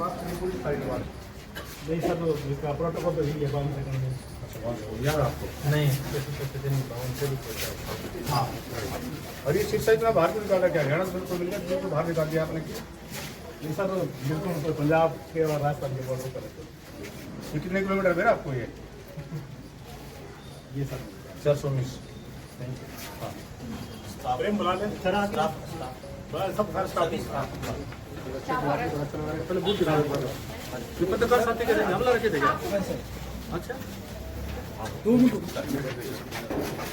बात करें पूरी साइड वाले नहीं सर, तो इसका प्रोटोकॉल तो यही है 52 सेकंड में। याद है आपको? नहीं, जैसे दिन 52 से भी कोई। हाँ, और ये शिक्षा इतना बाहर क्यों निकाला? क्या हरियाणा से बिल्कुल मिल गया तो बाहर निकाल दिया आपने? क्यों? नहीं सर, तो बिल्कुल तो पंजाब के और राजस्थान के बॉर्डर पर है। ये कितने किलोमीटर मेरा आपको ये? ये सर 419। हाँ, प्रेम बुला ले सर, सब सारे स्टाफ पहले बूथ दिखा दो। ये पत्रकार साथी के हमला रखे थे क्या? अच्छा,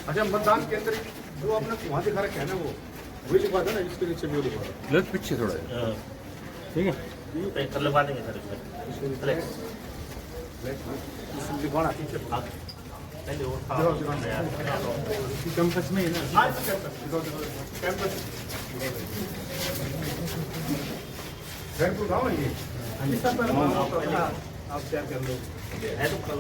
अच्छा, मतदान केंद्र जो आपने वहाँ दिखा रखे है ना, वो वही लिखवा था ना, इसके नीचे भी वो लिखवा था। लेफ्ट पीछे थोड़ा, ठीक है, कर लगवा देंगे सर इसमें लिखवाना पीछे पहले वो कैंपस में ही ना। हाँ, कैंपस जयपुर गाँव है ये। आप शेयर कर लो। है तो कल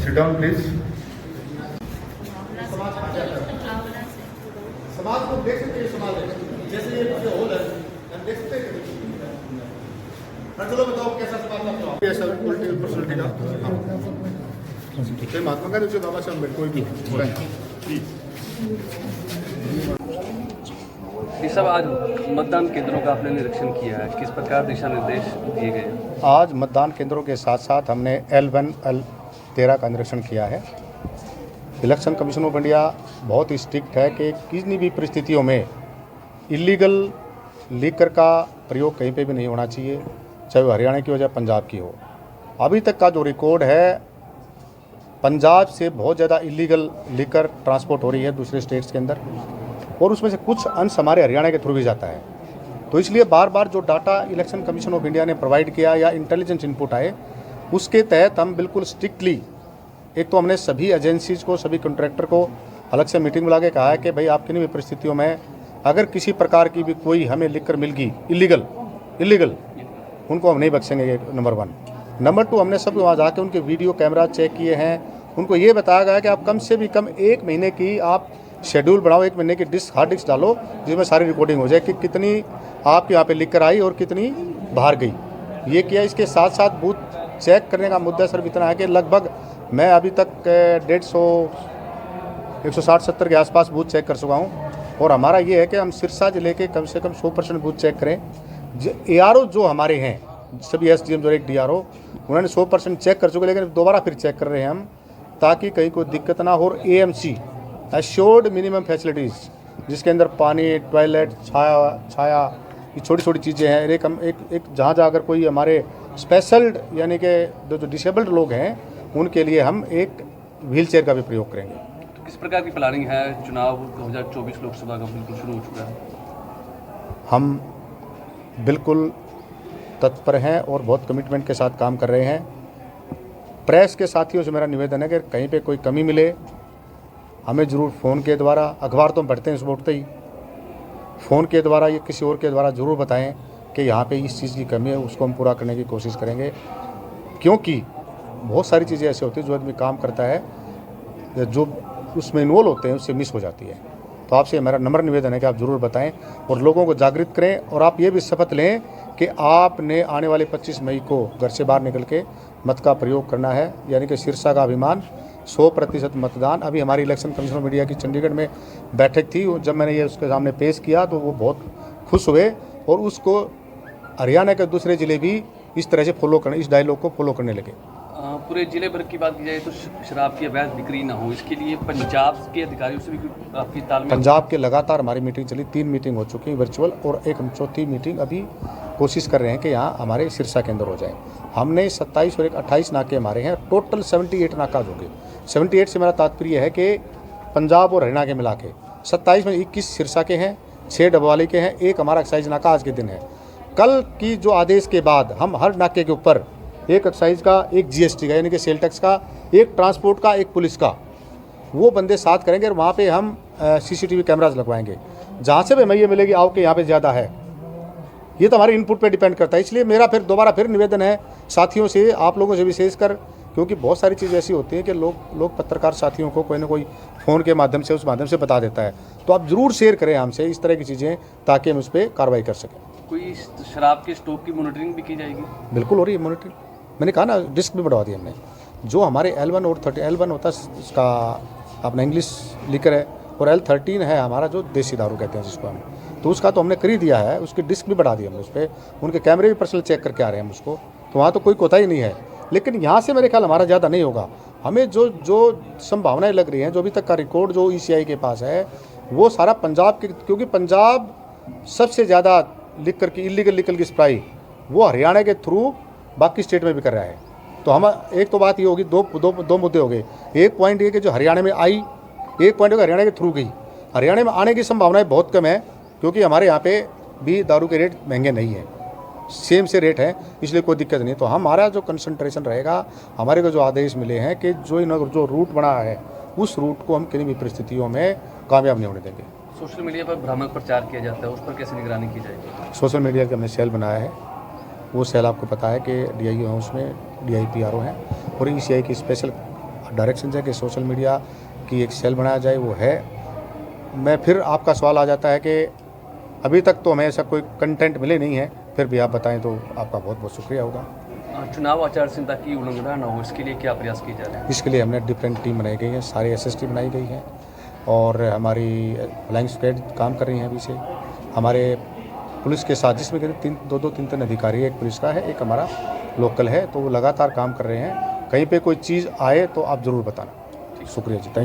Sit down, please. समाज को देख सकते हैं, समाज है जैसे ये पीछे होल है, हम देख सकते हैं। चलो बताओ कैसा समाज आपका? कैसा पॉलिटिकल पर्सनालिटी का महात्मा गांधी से बाबा साहब अम्बेडकर कोई भी ये सब आज मतदान केंद्रों का आपने निरीक्षण किया है, किस प्रकार दिशा निर्देश दिए गए? आज मतदान केंद्रों के साथ साथ हमने L1 L13 का निरीक्षण किया है। इलेक्शन कमीशन ऑफ इंडिया बहुत ही स्ट्रिक्ट है कि किसी भी परिस्थितियों में इलीगल लीकर का प्रयोग कहीं पे भी नहीं होना चाहिए, चाहे वो हरियाणा की हो चाहे पंजाब की हो। अभी तक का जो रिकॉर्ड है, पंजाब से बहुत ज़्यादा इलीगल लीकर ट्रांसपोर्ट हो रही है दूसरे स्टेट्स के अंदर, और उसमें से कुछ अंश हमारे हरियाणा के थ्रू भी जाता है। तो इसलिए बार बार जो data election commission of India ने प्रोवाइड किया या इंटेलिजेंस इनपुट आए, उसके तहत हम बिल्कुल स्ट्रिक्टली, एक तो हमने सभी एजेंसीज को, सभी कॉन्ट्रैक्टर को अलग से मीटिंग बुला के कहा है कि भाई आप किन्हीं भी परिस्थितियों में अगर किसी प्रकार की भी कोई हमें लिखकर मिल गई इलीगल उनको हम नहीं बख्शेंगे, नंबर 1। नंबर 2, हमने सब वहाँ जाके उनके वीडियो कैमरा चेक किए हैं। उनको ये बताया गया कि आप कम से भी कम 1 महीने की आप शेड्यूल बनाओ, 1 महीने की हार्ड डिस्क डालो जिसमें सारी रिकॉर्डिंग हो जाए कि कितनी आपके यहाँ पे लिखकर आई और कितनी बाहर गई। ये किया। इसके साथ साथ बूथ चेक करने का मुद्दा सिर्फ इतना है कि लगभग मैं अभी तक 160-170 के आसपास बूथ चेक कर चुका हूँ, और हमारा ये है कि हम सिरसा जिले के कम से कम 100% बूथ चेक करें। ARO जो हमारे हैं, सभी SDM जो एक DRO, उन्होंने 100% चेक कर चुके, लेकिन दोबारा फिर चेक कर रहे हैं हम, ताकि कहीं कोई दिक्कत ना हो। और AMC एश्योर्ड मिनिमम फैसिलिटीज़, जिसके अंदर पानी, टॉयलेट, छाया, ये छोटी छोटी चीज़ें हैं। एक जहाँ अगर कोई हमारे स्पेशल यानी कि जो डिसेबल्ड लोग हैं उनके लिए हम एक व्हील चेयर का भी प्रयोग करेंगे। तो किस प्रकार की प्लानिंग है? चुनाव 2024 लोकसभा का बिल्कुल शुरू हो चुका है। हम बिल्कुल तत्पर हैं और बहुत कमिटमेंट के साथ काम कर रहे हैं। प्रेस के साथियों से मेरा निवेदन है कि कहीं पे कोई कमी मिले हमें ज़रूर फ़ोन के द्वारा, अखबार तो हम पढ़ते हैं सुबह उठते ही, फ़ोन के द्वारा या किसी और के द्वारा ज़रूर बताएं कि यहाँ पे इस चीज़ की कमी है, उसको हम पूरा करने की कोशिश करेंगे। क्योंकि बहुत सारी चीज़ें ऐसी होती हैं जो आदमी काम करता है, जो उसमें इन्वॉल्व होते हैं, उससे मिस हो जाती है। तो आपसे मेरा नम्र निवेदन है कि आप ज़रूर बताएं और लोगों को जागृत करें, और आप ये भी शपथ लें कि आपने आने वाले 25 मई को घर से बाहर निकल के मत का प्रयोग करना है, यानी कि सिरसा का अभिमान 100% मतदान। अभी हमारी इलेक्शन कमीशन ऑफ इंडिया की चंडीगढ़ में बैठक थी, जब मैंने ये उसके सामने पेश किया तो वो बहुत खुश हुए, और उसको हरियाणा के दूसरे ज़िले भी इस तरह से फॉलो करने, इस डायलॉग को फॉलो करने लगे। पूरे जिले भर की बात की जाए तो शराब की अवैध बिक्री ना हो, इसके लिए पंजाब के अधिकारियों से भी आपकी तालमेल? पंजाब के लगातार हमारी मीटिंग चली, 3 मीटिंग हो चुकी वर्चुअल, और एक हम चौथी मीटिंग अभी कोशिश कर रहे हैं कि यहाँ हमारे सिरसा के अंदर हो जाए। हमने 27 और 28 नाके हमारे हैं, टोटल 78 नाका होंगे। 78 से मेरा तात्पर्य है कि पंजाब और हरियाणा के मिला के 27 में 21 सिरसा के हैं, 6 डबवाली के हैं, 1 हमारा एक्साइज नाका आज के दिन है। कल की जो आदेश के बाद हम हर नाके के ऊपर 1 एक्साइज का, 1 GST का यानी कि सेल टैक्स का, 1 ट्रांसपोर्ट का, 1 पुलिस का, वो बंदे साथ करेंगे, और वहाँ पे हम CCTV कैमराज लगवाएंगे। जहाँ से भी हमें ये मिलेगी आओ कि यहाँ पे ज़्यादा है, ये तो हमारे इनपुट पे डिपेंड करता है। इसलिए मेरा फिर दोबारा फिर निवेदन है साथियों से, आप लोगों से विशेषकर, क्योंकि बहुत सारी चीज़ ऐसी होती है कि लोग पत्रकार साथियों को कोई ना कोई फ़ोन के माध्यम से उस माध्यम से बता देता है, तो आप ज़रूर शेयर करें हमसे इस तरह की चीज़ें, ताकि हम उस पर कार्रवाई कर सकें। कोई शराब के स्टॉक की मॉनिटरिंग भी की जाएगी? बिल्कुल हो रही है मॉनिटरिंग, मैंने कहा ना, डिस्क भी बढ़वा दी हमने। जो हमारे L1 और 30, L1 होता है इसका अपना इंग्लिश लिकर है, और L13 है हमारा जो देसी दारू कहते हैं जिसको हम, तो उसका तो हमने कर ही दिया है, उसकी डिस्क भी बढ़ा दी हमने उस पर, उनके कैमरे भी पर्सनल चेक करके आ रहे हैं हम उसको, तो वहाँ तो कोई कोताही नहीं है। लेकिन यहाँ से मेरे ख्याल हमारा ज़्यादा नहीं होगा। हमें जो संभावनाएं लग रही हैं, जो अभी तक का रिकॉर्ड जो ECI के पास है, वो सारा पंजाब के, क्योंकि पंजाब सबसे ज़्यादा लिकर की इलीगल लिकर की सप्लाई वो हरियाणा के थ्रू बाकी स्टेट में भी कर रहा है। तो हम एक तो बात ये होगी, दो मुद्दे हो गए। एक पॉइंट ये कि जो हरियाणा में आई, एक पॉइंट होगा हरियाणा के थ्रू गई। हरियाणा में आने की संभावनाएं बहुत कम है, क्योंकि हमारे यहाँ पे भी दारू के रेट महंगे नहीं हैं, सेम से रेट है, इसलिए कोई दिक्कत नहीं। तो हमारा जो कंसंट्रेशन रहेगा, हमारे को जो आदेश मिले हैं कि जो रूट बना है, उस रूट को हम किसी भी परिस्थितियों में कामयाब नहीं होने देंगे। सोशल मीडिया पर भ्रामक प्रचार किया जाता है, उस पर कैसे निगरानी की जाएगी? सोशल मीडिया का हमने सेल बनाया है, वो सेल आपको पता है कि DIO हैं, उसमें DIPRO हैं, और ECI की स्पेशल डायरेक्शन है कि सोशल मीडिया की एक सेल बनाया जाए, वो है। मैं फिर आपका सवाल आ जाता है कि अभी तक तो हमें ऐसा कोई कंटेंट मिले नहीं है, फिर भी आप बताएं तो आपका बहुत बहुत शुक्रिया होगा। चुनाव आचार संहिता की उल्लंघना न हो, इसके लिए क्या प्रयास किए जा रहे हैं? इसके लिए हमने डिफरेंट टीम बनाई गई है, सारी SST बनाई गई है, और हमारी फ्लाइंग स्क्वाड काम कर रही हैं अभी से। हमारे पुलिस के साथ, जिसमें दो तीन अधिकारी, एक पुलिस का है, एक हमारा लोकल है, तो वो लगातार काम कर रहे हैं। कहीं पे कोई चीज़ आए तो आप ज़रूर बताना। शुक्रिया जी, थैंक यू।